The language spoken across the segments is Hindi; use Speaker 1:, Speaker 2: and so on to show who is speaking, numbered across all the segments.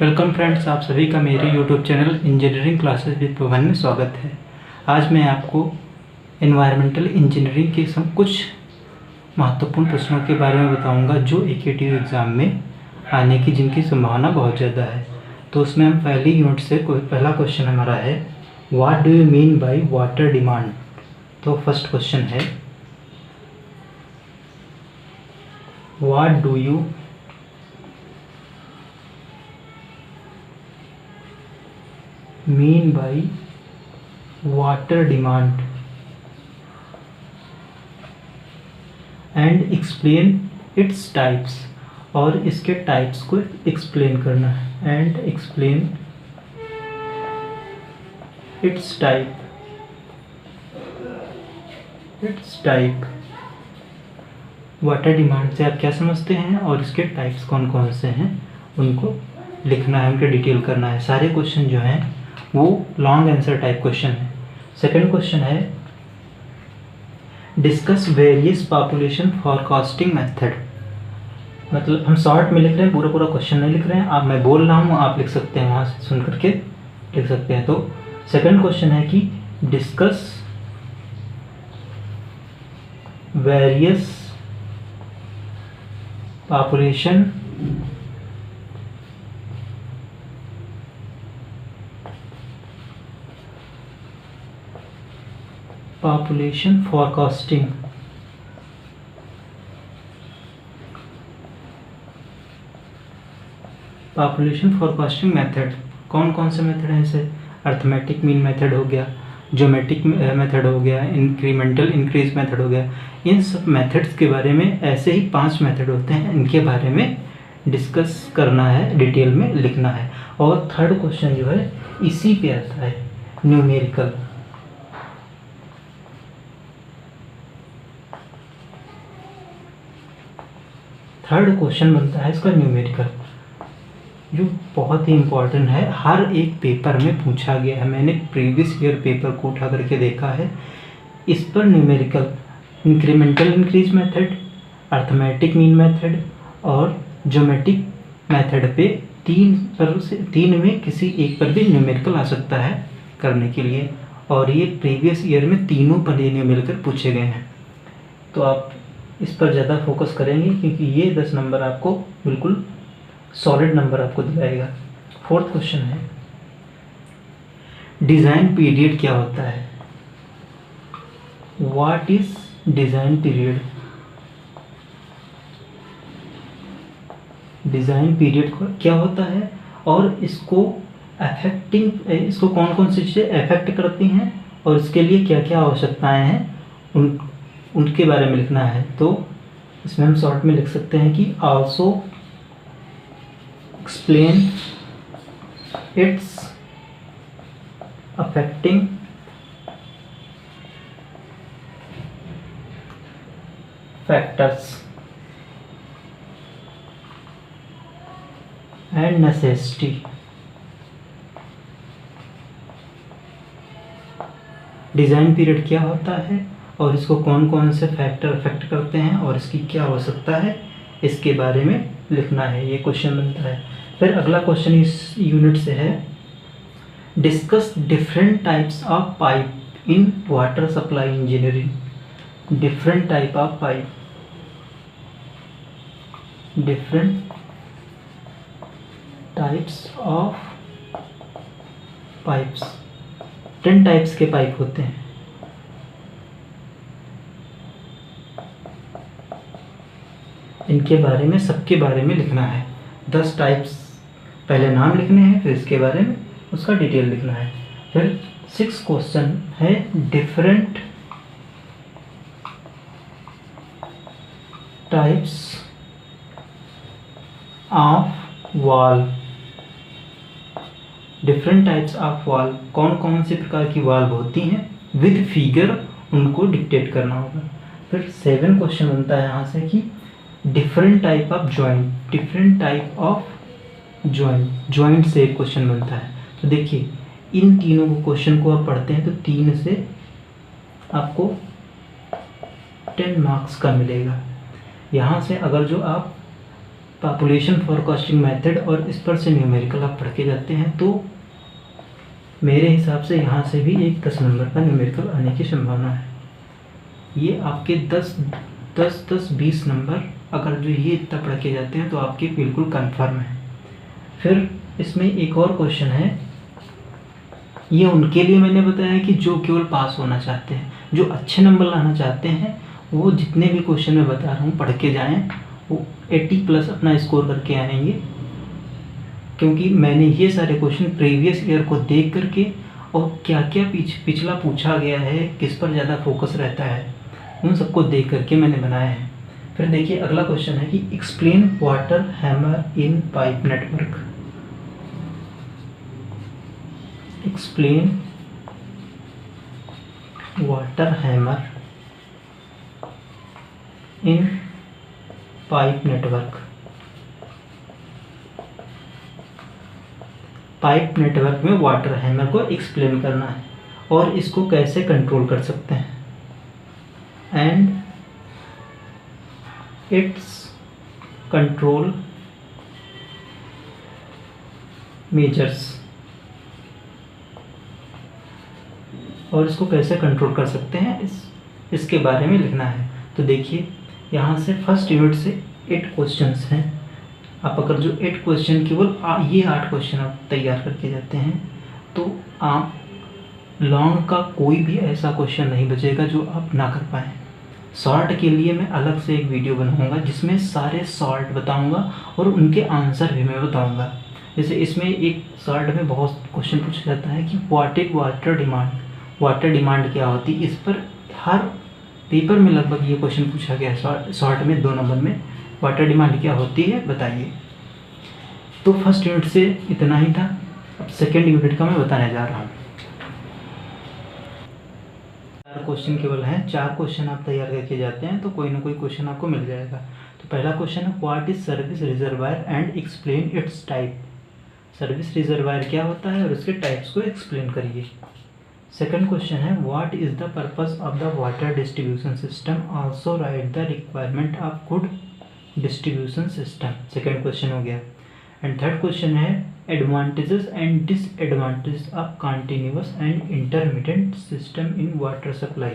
Speaker 1: वेलकम फ्रेंड्स, आप सभी का मेरे YouTube channel engineering classes with Pawan में स्वागत है। आज मैं आपको एनवायरमेंटल इंजीनियरिंग के कुछ महत्वपूर्ण प्रश्नों के बारे में बताऊंगा जो एकेटीयू एग्ज़ाम में आने की जिनकी संभावना बहुत ज़्यादा है। तो उसमें हम पहली यूनिट से पहला क्वेश्चन हमारा है, what do you mean by water demand. तो फर्स्ट क्वेश्चन है, what do you mean by water demand and explain its types। और इसके टाइप्स को एक्सप्लेन करना है and explain its type। Water demand से आप क्या समझते हैं और इसके टाइप्स कौन कौन से हैं उनको लिखना है, उनके डिटेल करना है। सारे क्वेश्चन जो हैं वो लॉन्ग आंसर टाइप क्वेश्चन है। सेकंड क्वेश्चन है, discuss various population forecasting method. मतलब हम शॉर्ट में लिख रहे हैं, पूरा पूरा क्वेश्चन नहीं लिख रहे हैं। आप मैं बोल रहा हूँ, आप लिख सकते हैं, वहाँ से सुन करके लिख सकते हैं। तो सेकंड क्वेश्चन है कि discuss various population forecasting. Population forecasting method कौन कौन से मेथड हैं? जैसे अर्थमेटिक मीन मेथड हो गया, ज्योमेट्रिक मेथड हो गया, इंक्रीमेंटल इंक्रीज मेथड हो गया। इन सब मेथड्स के बारे में, ऐसे ही 5 मेथड होते हैं, इनके बारे में डिस्कस करना है, डिटेल में लिखना है। और थर्ड क्वेश्चन जो है इसी पे आता है, न्यूमेरिकल। थर्ड क्वेश्चन बनता है इसका न्यूमेरिकल, जो बहुत ही इम्पोर्टेंट है, हर एक पेपर में पूछा गया है। मैंने प्रीवियस ईयर पेपर को उठा करके देखा है। इस पर numerical, incremental increase method, arithmetic mean method और ज्योमेट्रिक मेथड पे तीन में किसी एक पर भी न्यूमेरिकल आ सकता है करने के लिए। और ये प्रीवियस ईयर में तीनों पर ये न्यूमेरिकल पूछे गए हैं। तो आप इस पर ज़्यादा फोकस करेंगे क्योंकि ये 10 नंबर आपको बिल्कुल सॉलिड नंबर आपको दिलाएगा। फोर्थ क्वेश्चन है, डिज़ाइन पीरियड क्या होता है? What is design period? Design period क्या होता है और इसको इसको कौन कौन सी चीज़ें अफेक्ट करती हैं और इसके लिए क्या क्या आवश्यकताएं हैं उनके बारे में लिखना है। तो इसमें हम शॉर्ट में लिख सकते हैं कि also explain it's affecting factors and necessity. Design period क्या होता है और इसको कौन कौन से फैक्टर अफेक्ट करते हैं और इसकी क्या आवश्यकता है, इसके बारे में लिखना है। ये क्वेश्चन बनता है। फिर अगला क्वेश्चन इस यूनिट से है, discuss different types of pipe in water supply engineering. Different type of pipe, different types of pipes. 10 types के पाइप होते हैं। इनके बारे में, सबके बारे में लिखना है। 10 टाइप्स पहले नाम लिखने हैं, फिर इसके बारे में उसका डिटेल लिखना है। फिर 6 क्वेश्चन है, different types of valve. Different types of valve, कौन कौन से प्रकार की वाल्व होती हैं, विद फिगर उनको डिक्टेट करना होगा। फिर 7 क्वेश्चन बनता है यहाँ से कि different type of joint. Different type of joint से एक क्वेश्चन बनता है। तो देखिए, इन तीनों क्वेश्चन को आप पढ़ते हैं तो 3 से आपको 10 मार्क्स का मिलेगा। यहाँ से अगर जो आप पॉपुलेशन फोरकास्टिंग मेथड और इस पर से न्यूमेरिकल आप पढ़ के जाते हैं, तो मेरे हिसाब से यहाँ से भी एक 10 नंबर का न्यूमेरिकल आने की संभावना है। ये आपके 10-20 नंबर अगर जो ये इतना पढ़ के जाते हैं तो आपके बिल्कुल कंफर्म है। फिर इसमें एक और क्वेश्चन है, ये उनके लिए मैंने बताया कि जो केवल पास होना चाहते हैं, जो अच्छे नंबर लाना चाहते हैं वो जितने भी क्वेश्चन मैं बता रहा हूँ पढ़ के जाएं, वो 80+ अपना स्कोर करके आएंगे। क्योंकि मैंने ये सारे क्वेश्चन प्रीवियस ईयर को देख करके और क्या क्या पिछला पूछा गया है, किस पर ज़्यादा फोकस रहता है, उन सबको देख करके मैंने बनाया है। फिर देखिए अगला क्वेश्चन है कि explain water hammer in pipe network. Explain water hammer in pipe network. Pipe network में वाटर हैमर को एक्सप्लेन करना है और इसको कैसे कंट्रोल कर सकते हैं, एंड इट्स कंट्रोल मेजर्स, और इसको कैसे कंट्रोल कर सकते हैं इसके बारे में लिखना है। तो देखिए यहाँ से फर्स्ट यूनिट से 8 क्वेश्चंस हैं। आप अगर जो 8 क्वेश्चन केवल ये 8 क्वेश्चन आप तैयार करके जाते हैं तो आप लॉन्ग का कोई भी ऐसा क्वेश्चन नहीं बचेगा जो आप ना कर पाएँ। शॉर्ट के लिए मैं अलग से एक वीडियो बनाऊंगा जिसमें सारे शॉर्ट बताऊंगा और उनके आंसर भी मैं बताऊंगा। जैसे इसमें एक शॉर्ट में बहुत क्वेश्चन पूछा जाता है कि what is water demand, water demand क्या होती है। इस पर हर पेपर में लगभग ये क्वेश्चन पूछा गया है शॉर्ट में 2 नंबर में, वाटर डिमांड क्या होती है बताइए। तो फर्स्ट यूनिट से इतना ही था। अब सेकेंड यूनिट का मैं बताने जा रहा हूँ। 4 क्वेश्चन केवल हैं, 4 क्वेश्चन आप तैयार करके जाते हैं तो कोई ना कोई क्वेश्चन आपको मिल जाएगा। तो पहला क्वेश्चन है what is service reservoir and explain it's type. Service reservoir क्या होता है और उसके टाइप्स को एक्सप्लेन करिए। सेकंड क्वेश्चन है what is the purpose of the water distribution system, also right the requirement of good distribution system. Second question हो गया। एंड थर्ड क्वेश्चन है advantages and disadvantages of continuous and intermittent system in water supply.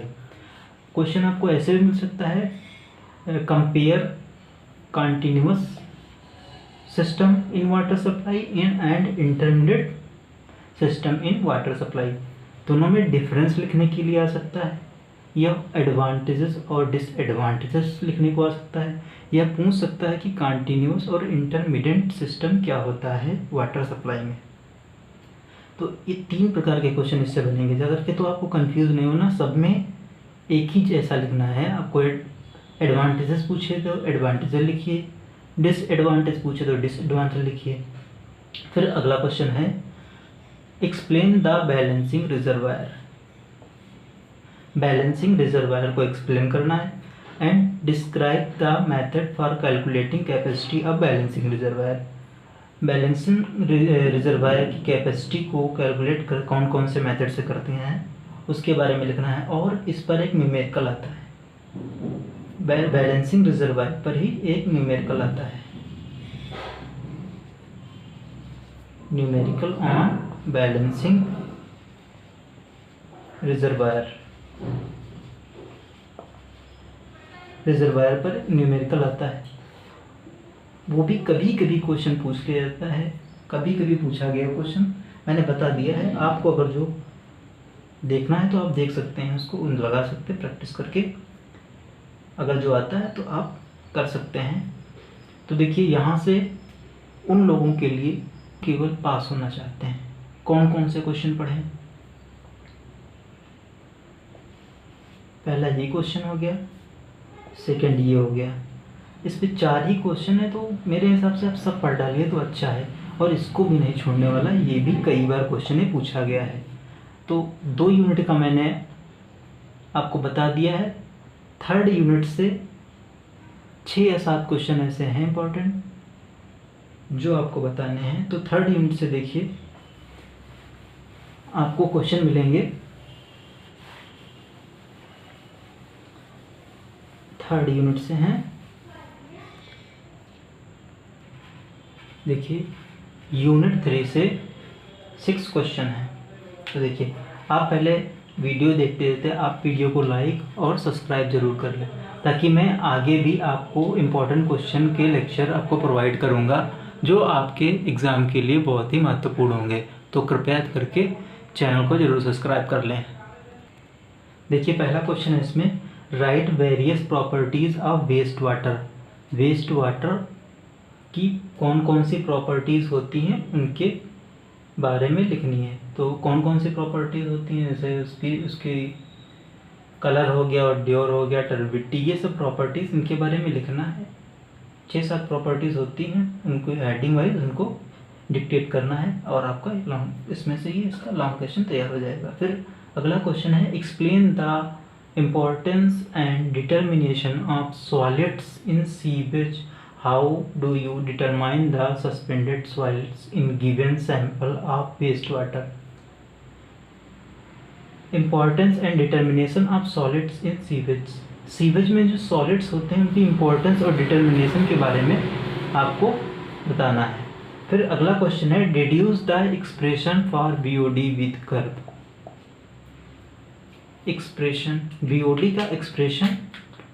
Speaker 1: Question आपको ऐसे भी मिल सकता है, compare continuous system in water supply and intermediate system in water supply. दोनों में डिफरेंस लिखने के लिए आ सकता है, या एडवांटेजेस और डिसएडवांटेजेस लिखने को आ सकता है, या पूछ सकता है कि कंटिन्यूअस और इंटरमीडिएट सिस्टम क्या होता है वाटर सप्लाई में। तो ये 3 प्रकार के क्वेश्चन इससे बनेंगे। अगर के तो आपको कंफ्यूज नहीं होना, सब में एक ही जैसा लिखना है। आपको एडवांटेजेस पूछे तो एडवांटेजेस लिखिए, डिसएडवांटेज पूछे तो डिसएडवांटेज लिखिए। फिर अगला क्वेश्चन है explain the balancing reservoir. Balancing reservoir को एक्सप्लेन करना है and describe the method for calculating capacity of balancing reservoir. Balancing reservoir की कैपेसिटी को कैलकुलेट कर कौन कौन से मेथड से करते हैं उसके बारे में लिखना है, और इस पर एक न्यूमेरिकल आता है। बैलेंसिंग रिजर्वायर पर ही एक न्यूमेरिकल आता है, numerical on balancing reservoir. Reservoir पर न्यूमेरिकल आता है, वो भी कभी कभी क्वेश्चन पूछ लिया जाता है, कभी कभी पूछा गया क्वेश्चन मैंने बता दिया है। आपको अगर जो देखना है तो आप देख सकते हैं, उसको लगा सकते हैं प्रैक्टिस करके। अगर जो आता है तो आप कर सकते हैं। तो देखिए यहाँ से उन लोगों के लिए केवल पास होना चाहते हैं कौन कौन से क्वेश्चन पढ़ें। पहला ये क्वेश्चन हो गया, सेकंड ये हो गया। इस पे 4 ही क्वेश्चन है, तो मेरे हिसाब से आप सब पढ़ डालिए तो अच्छा है। और इसको भी नहीं छोड़ने वाला, ये भी कई बार क्वेश्चन ही पूछा गया है। तो 2 यूनिट का मैंने आपको बता दिया है। थर्ड यूनिट से 6 या 7 क्वेश्चन ऐसे हैं इंपॉर्टेंट जो आपको बताने हैं। तो थर्ड यूनिट से देखिए आपको क्वेश्चन मिलेंगे। थर्ड यूनिट से हैं देखिए यूनिट 3 से 6 क्वेश्चन है। तो देखिए आप पहले वीडियो देखते रहते, आप वीडियो को लाइक और सब्सक्राइब जरूर कर लें, ताकि मैं आगे भी आपको इम्पोर्टेंट क्वेश्चन के लेक्चर आपको प्रोवाइड करूंगा जो आपके एग्ज़ाम के लिए बहुत ही महत्वपूर्ण होंगे। तो कृपया करके चैनल को जरूर सब्सक्राइब कर लें। देखिए पहला क्वेश्चन है इसमें, write various properties of waste water. Waste water की कौन कौन सी प्रॉपर्टीज़ होती हैं उनके बारे में लिखनी है। तो कौन कौन सी प्रॉपर्टीज़ होती हैं, जैसे उसकी कलर हो गया, और ड्योर हो गया, टर्बिडिटी, ये सब प्रॉपर्टीज़ इनके बारे में लिखना है। 6-7 प्रॉपर्टीज़ होती हैं, उनको हेडिंग वाइज उनको डिक्टेट करना है और आपका लॉन्ग इसमें से ही इसका लॉन्ग क्वेश्चन तैयार हो जाएगा। फिर अगला क्वेश्चन है, explain the importance and determination of solids in sewage. How do you determine the suspended solids in given sample of waste water. Importance and determination of solids in sewage. Sewage में जो सॉलिड्स होते हैं उनकी इम्पोर्टेंस और डिटर्मिनेशन के बारे में आपको बताना है। फिर अगला क्वेश्चन है, deduce the expression for BOD with curve. Expression BOD का एक्सप्रेशन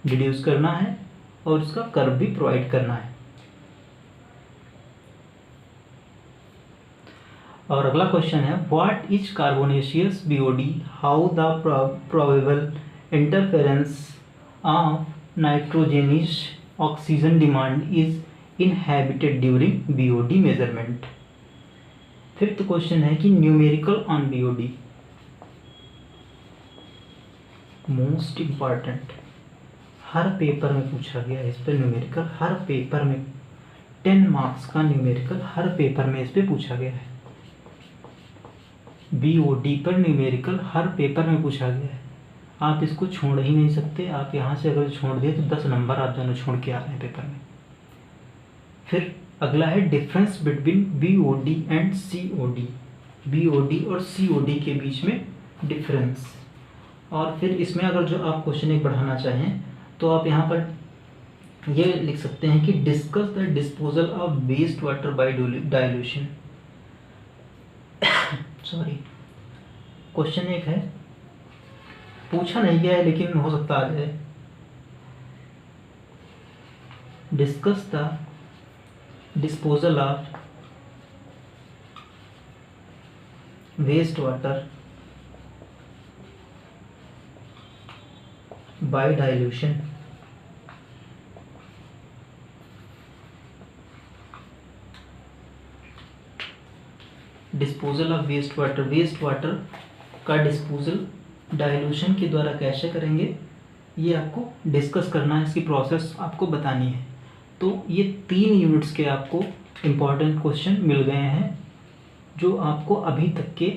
Speaker 1: डिड्यूस करना है और उसका कर्व भी प्रोवाइड करना है। और अगला क्वेश्चन है, what is carbonaceous BOD, how the probable interference of nitrogenous oxygen demand is inhibited during BOD measurement. Fifth question है कि numerical on BOD, most important, हर पेपर में पूछा गया है इस पर न्यूमेरिकल, हर पेपर में 10 मार्क्स का न्यूमेरिकल हर पेपर में इस पे पूछा गया है। बीओडी पर न्यूमेरिकल हर पेपर में पूछा गया है, आप इसको छोड़ ही नहीं सकते। आप यहाँ से अगर छोड़ दिए तो 10 नंबर आप दोनों छोड़ के आ रहे हैं पेपर में। फिर अगला है, difference between BOD and COD. BOD और सीओडी के बीच में डिफरेंस। और फिर इसमें अगर जो आप क्वेश्चन एक बढ़ाना चाहें तो आप यहाँ पर ये लिख सकते हैं कि discuss the disposal of waste water by dilution. Sorry, question एक है, पूछा नहीं गया है लेकिन हो सकता आ जाए। Discuss the disposal of waste water by dilution. Disposal of waste water, waste water का डिस्पोजल डाइल्यूशन के द्वारा कैसे करेंगे ये आपको डिस्कस करना है, इसकी प्रोसेस आपको बतानी है। तो ये 3 यूनिट्स के आपको इम्पॉर्टेंट क्वेश्चन मिल गए हैं जो आपको अभी तक के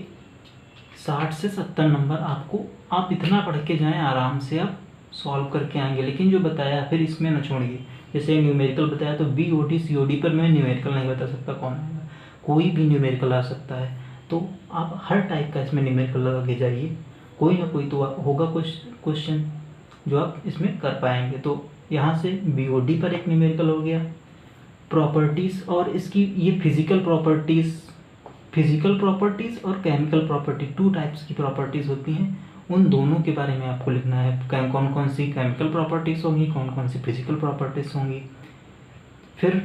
Speaker 1: 60 से 70 नंबर आपको, आप इतना पढ़ के जाएं आराम से आप सॉल्व करके आएंगे। लेकिन जो बताया फिर इसमें न छोड़िए, जैसे न्यूमेरिकल बताया तो बीओडी सीओडी पर मैं न्यूमेरिकल नहीं बता सकता कौन आएगा, कोई भी न्यूमेरिकल आ सकता है। तो आप हर टाइप का इसमें न्यूमेरिकल लगा के जाइए, कोई ना कोई तो होगा क्वेश्चन जो आप इसमें कर पाएंगे। तो यहाँ से बीओडी पर एक न्यूमेरिकल हो गया, प्रॉपर्टीज़ और इसकी ये फिजिकल प्रॉपर्टीज़ और केमिकल प्रॉपर्टी, 2 टाइप्स की प्रॉपर्टीज़ होती हैं, उन दोनों के बारे में आपको लिखना है। कौन कौन सी केमिकल प्रॉपर्टीज़ होंगी, कौन कौन सी फिजिकल प्रॉपर्टीज़ होंगी। फिर